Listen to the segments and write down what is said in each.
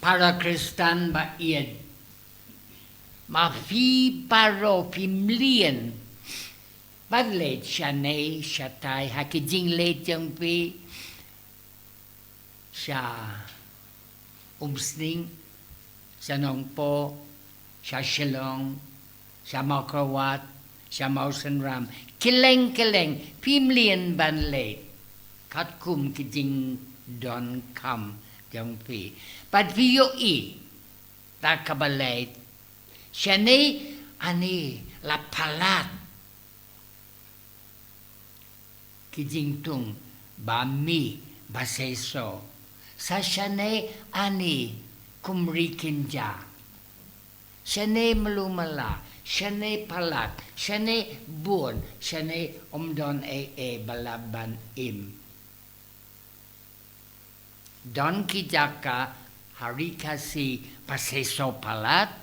para Kristan ba iad. Ma fi baro fi mlien. Bad leit siya nay, siya tay, hakijing leit yung pi. Siya umsning, siya nongpo, siya shilong, siya makrawat, siya mausenram. Kileng, pi mlien ban leit. Kat kum kijing don kam yung pi. Bad fi yo I, ta kabalait. Siya nay, ani, la palat. Kijing tung ba mi ba seisoh sa siyanay ani kumrikinja siyanay malumala siyanay palat siyanay buon siyanay umdon balaban im don kijaka harika si ba seisoh palat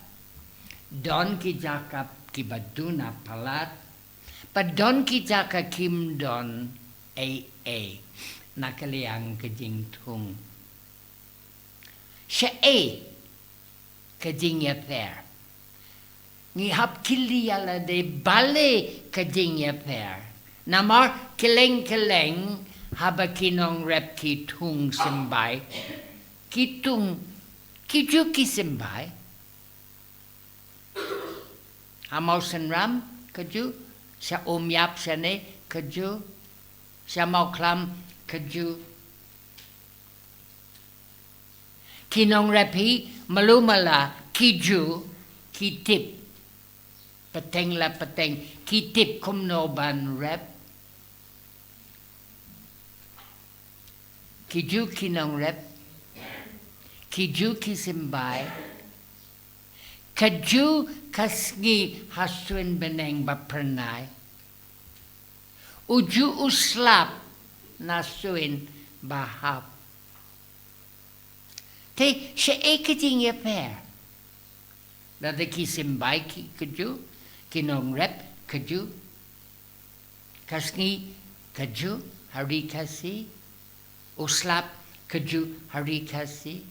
don kijaka kibaduna palat Padon kita ka kim don nakaliang kajing tung. Siya kajing yaper. Ngihap kili ala de bale kajing yaper. Namar kileng haba kinong rep ki tung simbay. Kitung kiju ki simbay. Hamaw senram kaju. Siya umyap siya ne, kaju. Siya mauklam, kaju. Kinong repi, malumala, kiju, kitip. Pateng la pateng, kitip kumnoban rep. Kiju kinong rep. Kiju kisimbay. Kaju kasngi haswin beneng bapernay. Uju uslap nasuin bahap. Te siya kajing yaper. Dada kisimbay kaju, kinong rep kaju. Kasngi kaju hari kasi. Uslap kaju hari kasi.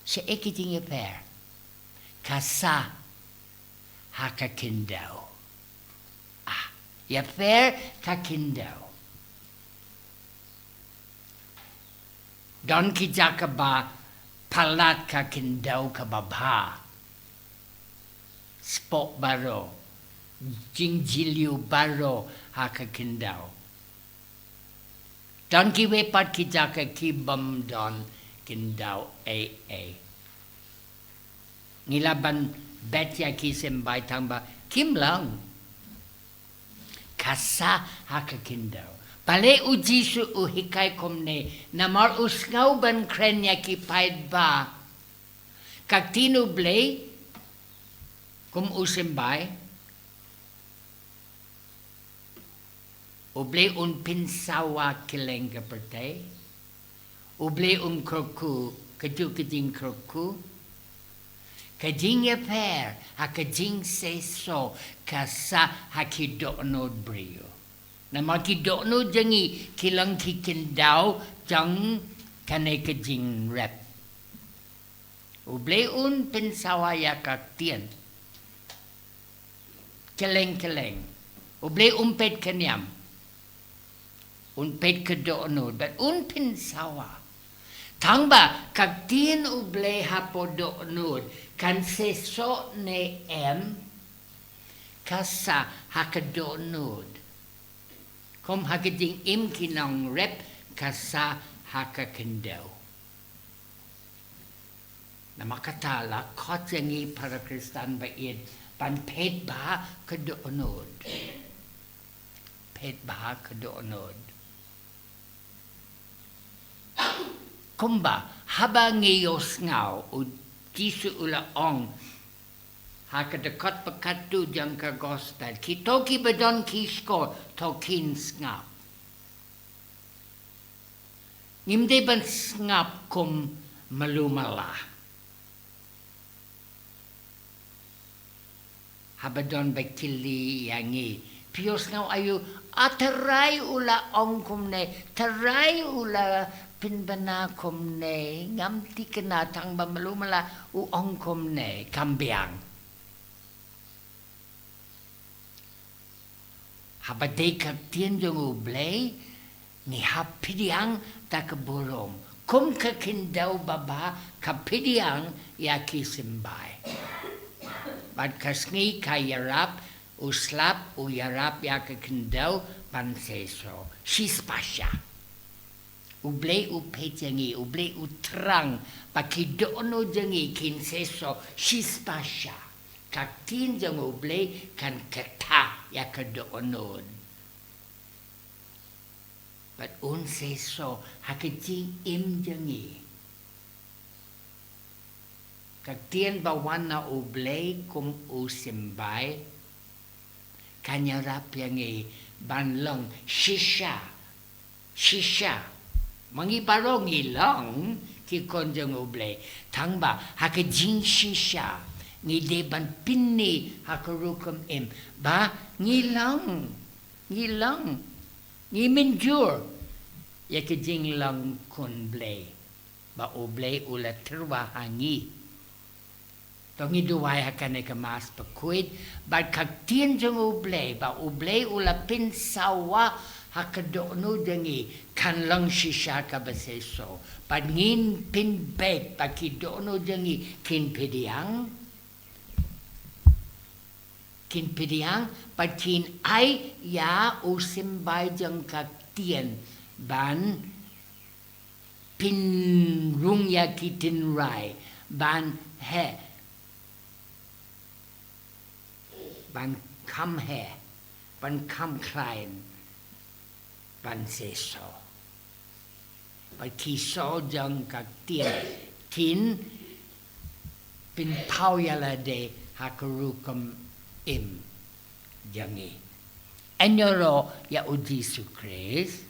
Siya kajing yaper. Kasa haka khyndew. Yaper ka khyndew. Don kijaka ba palat ka khyndew ka babha. Spok baro. Jingjiliu baro haka khyndew. Don kiwepat kijaka kibam don khyndew Ngilaban betya kisimbay tamba kim lang. Kasa haka khyndew. Pale ujisu uhikay komne namar usngaw ban krenya ki paid ba. Kag tinublay kum usimbay. Ublay un pinsawa kilenga pertay. Ublay kroku kaju kajing kroku. Kajing yaper, kajing seisoh, kasa dohnud brio. Nama dohnud jangi kilang kikindau jang kane kajing rep. Ublay un pensawaya kaktian. Keleng. Ublay pet kanyam. Pet dohnud, but pensawa. Tangba kaktian ublay hapo dohnud. Kan seisoh ne kasa dohnud. Kom hakajing kinong rep kasa khyndew. Namakatala kot yangi para Kristan bait pan pet ba dohnud. Pet ba dohnud. Kumba haba ngayos ngaw kisu ula ong hakadakot pakatu jang kagostal kitoki badon kisko tokin ngap ngimde ban ngap kum malumala habadon bakili yangi pios ngaw ayu ataray ula ong kum ne taray ula pinbana kom ne ngam tikena tang bamalumala u ong kom ne kambiang. Habade kaptien jong u blay ni hapidiang takaburong. Kum ka khyndew baba kapidiang ya kisimbay. Bad kasngi ka yarap uslap u yarap ya ka khyndew ban seisoh. Shispasya. Ublay u pejangi, ublay u terang, pakidono jangi kin seisoh, shispasya. Kaktin jang ublay kan kata ya kadoonod. But un seisoh hakijing im jangi. Kaktin bawan na ublay kum usimbay, kanyarap yangi banlong shisha. Mangiparong ilang kikon jang ublay. Tangba hakijing shisha. Ngideban pinni hakarukum im. Ba ngilang. Ngimenjur. Yakijing lang kun blay. Ba ublay ula terwa hangi. Tongi duway hakane kamas pakuid. Ba kaktin jang ublay. Ba ublay ula pinsawa hakadono dangi kan lang shisha ka ba seisoh. Ba ngin pinbet pakidono dangi kin pidiang patin ay ya usimbay jang kaktian ban pinrung ya kitin rai ban he ban kam klein ban seisoh. Pakiso jang kaktian tin pinpau yala de hakarukum im jangi. Enyoro ya uji Jesu Christ.